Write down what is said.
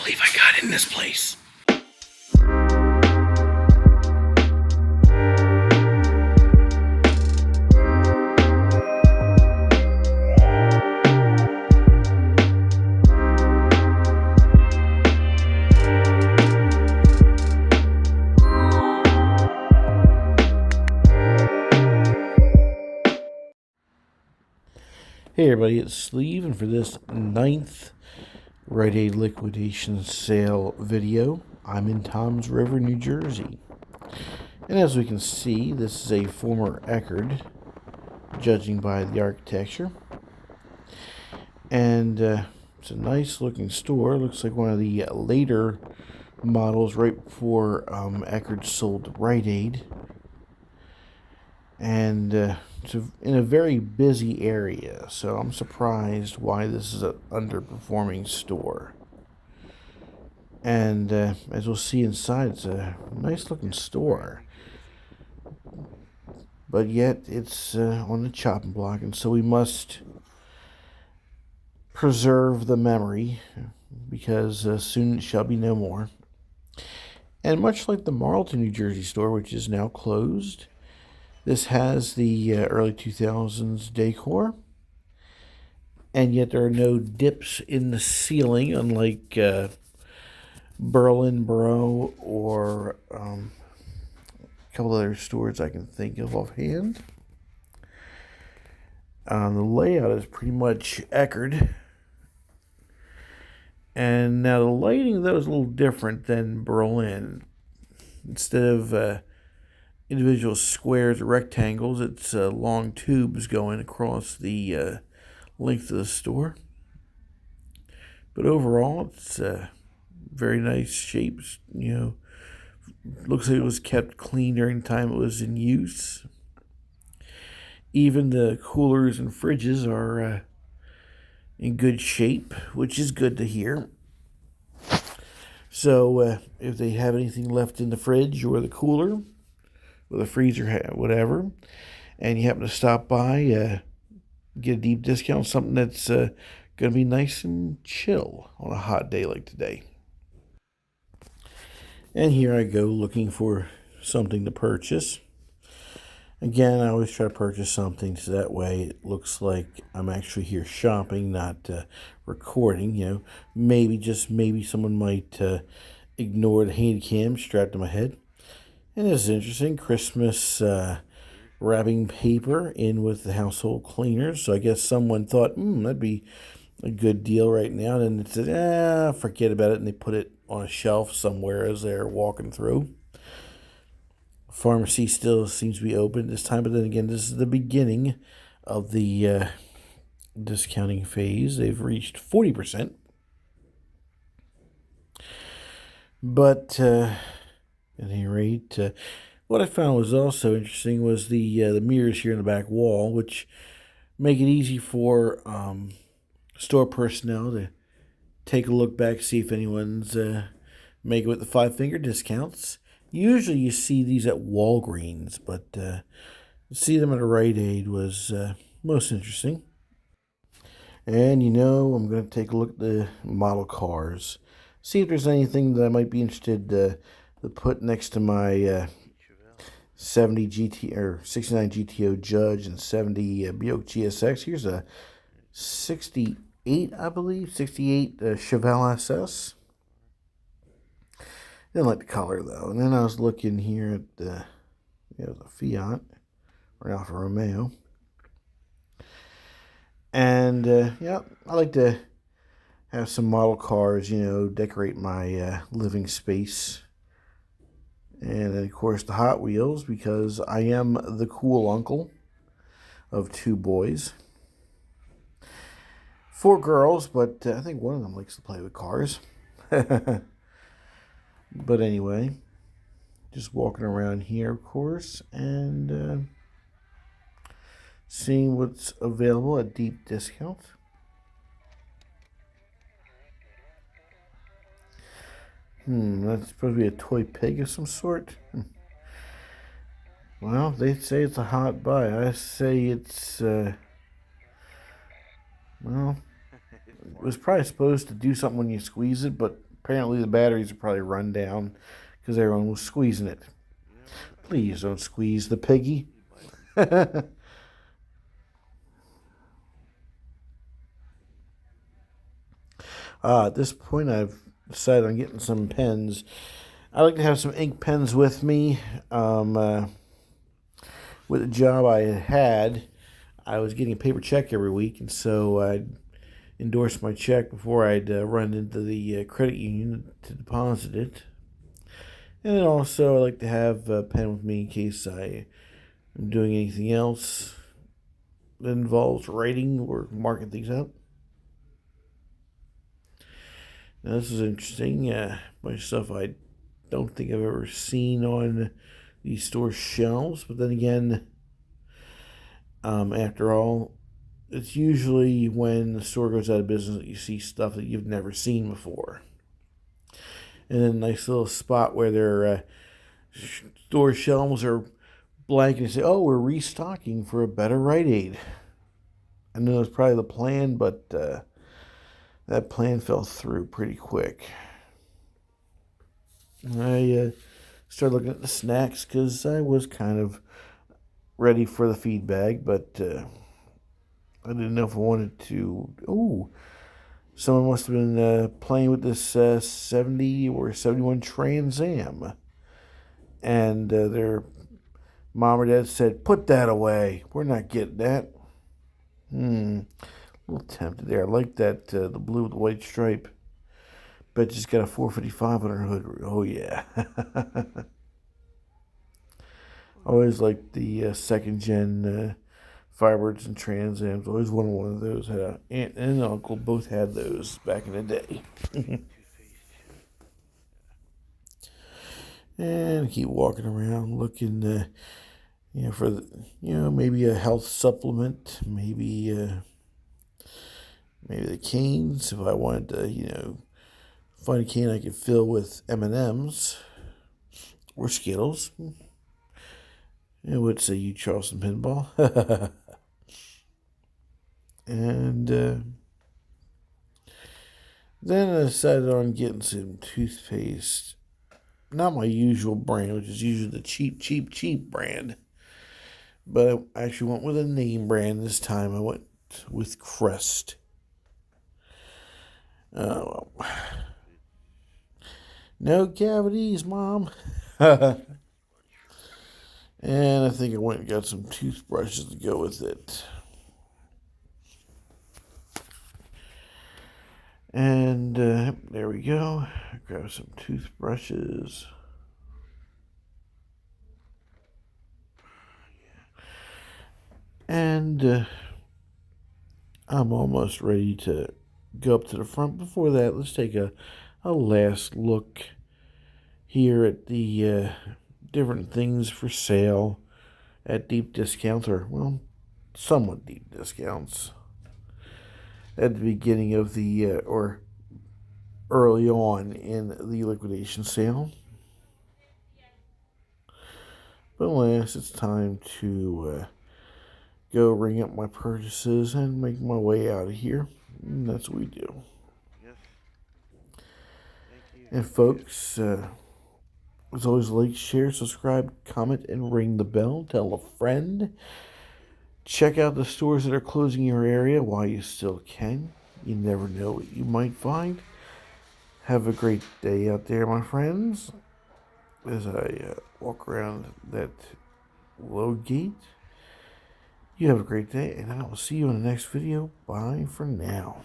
believe I got in this place. Hey everybody, it's Sleeve, and for this 9th Rite Aid liquidation sale video, I'm in Toms River, New Jersey. And as we can see, this is a former Eckerd, judging by the architecture. And it's a nice looking store. Looks like one of the later models right before Eckerd sold Rite Aid. And it's in a very busy area, so I'm surprised why this is an underperforming store. And as we'll see inside, it's a nice looking store, but yet it's on the chopping block, and so we must preserve the memory, because soon it shall be no more. And much like the Marlton, New Jersey store, which is now closed, this has the early 2000s decor, and yet there are no dips in the ceiling, unlike Berlin Borough or a couple other stores I can think of offhand. The layout is pretty much Eckerd. And now the lighting, though, is a little different than Berlin. Instead of individual squares or rectangles, it's long tubes going across the length of the store. But overall, it's very nice shapes. You know, looks like it was kept clean during the time it was in use. Even the coolers and fridges are in good shape, which is good to hear. So if they have anything left in the fridge or the cooler, or the freezer, whatever, and you happen to stop by, get a deep discount, something that's going to be nice and chill on a hot day like today. And here I go looking for something to purchase. Again, I always try to purchase something so that way it looks like I'm actually here shopping, not recording. You know, maybe someone might ignore the handy cam strapped to my head. And this is interesting. Christmas wrapping paper in with the household cleaners. So I guess someone thought, that'd be a good deal right now. And it said, forget about it. And they put it on a shelf somewhere as they're walking through. Pharmacy still seems to be open this time. But then again, this is the beginning of the discounting phase. They've reached 40%. But at any rate, what I found was also interesting was the mirrors here in the back wall, which make it easy for store personnel to take a look back, see if anyone's making with the 5-finger discounts. Usually you see these at Walgreens, but to see them at a Rite Aid was most interesting. And I'm going to take a look at the model cars, see if there's anything that I might be interested to put next to my 70 GT or 69 GTO Judge and 70 Buick GSX. Here's a 68, I believe, 68 Chevelle SS. Didn't like the color though. And then I was looking here at the Fiat or Alfa Romeo. And I like to have some model cars, decorate my living space. And then, of course, the Hot Wheels, because I am the cool uncle of 2 boys. 4 girls, but I think one of them likes to play with cars. But anyway, just walking around here, of course, and seeing what's available at deep discount. That's supposed to be a toy pig of some sort. Well, they say it's a hot buy. I say it's, it was probably supposed to do something when you squeeze it, but Apparently the batteries are probably run down because everyone was squeezing it. Please don't squeeze the piggy. At this point, I've decided on getting some pens. I like to have some ink pens with me. With the job I had, I was getting a paper check every week, and so I'd endorse my check before I'd run into the credit union to deposit it. And then also, I like to have a pen with me in case I am doing anything else that involves writing or marking things out. Now, this is interesting. Bunch of stuff I don't think I've ever seen on these store shelves, but then again, after all, it's usually when the store goes out of business that you see stuff that you've never seen before. And then a nice little spot where their store shelves are blank and say, oh, we're restocking for a better Rite Aid. I know it's probably the plan, but that plan fell through pretty quick. I started looking at the snacks because I was kind of ready for the feed bag, but I didn't know if I wanted to. Oh, someone must have been playing with this 70 or 71 Trans Am. And their mom or dad said, put that away. We're not getting that. A little tempted there. I like that, the blue with the white stripe. Bet she's got a 455 on her hood. Oh, yeah. Always liked the second gen Firebirds and Trans Ams. Always wanted one of those. Had an aunt and an uncle. Both had those back in the day. And keep walking around looking, for maybe a health supplement, maybe the canes. If I wanted to, find a can I could fill with M&Ms or Skittles. I would say you Charleston Pinball. And then I decided on getting some toothpaste. Not my usual brand, which is usually the cheap brand. But I actually went with a name brand this time. I went with Crest. Oh, well. No cavities, Mom. And I think I went and got some toothbrushes to go with it. And there we go. Grab some toothbrushes. And I'm almost ready to go up to the front. Before that, let's take a last look here at the different things for sale at deep discounts, or, well, somewhat deep discounts at the beginning of the, or early on in the liquidation sale. But alas, it's time to go ring up my purchases and make my way out of here. And that's what we do. And folks, as always, like, share, subscribe, comment, and ring the bell. Tell a friend. Check out the stores that are closing in your area while you still can. You never know what you might find. Have a great day out there, my friends. As I walk around that load gate. You have a great day, and I will see you in the next video. Bye for now.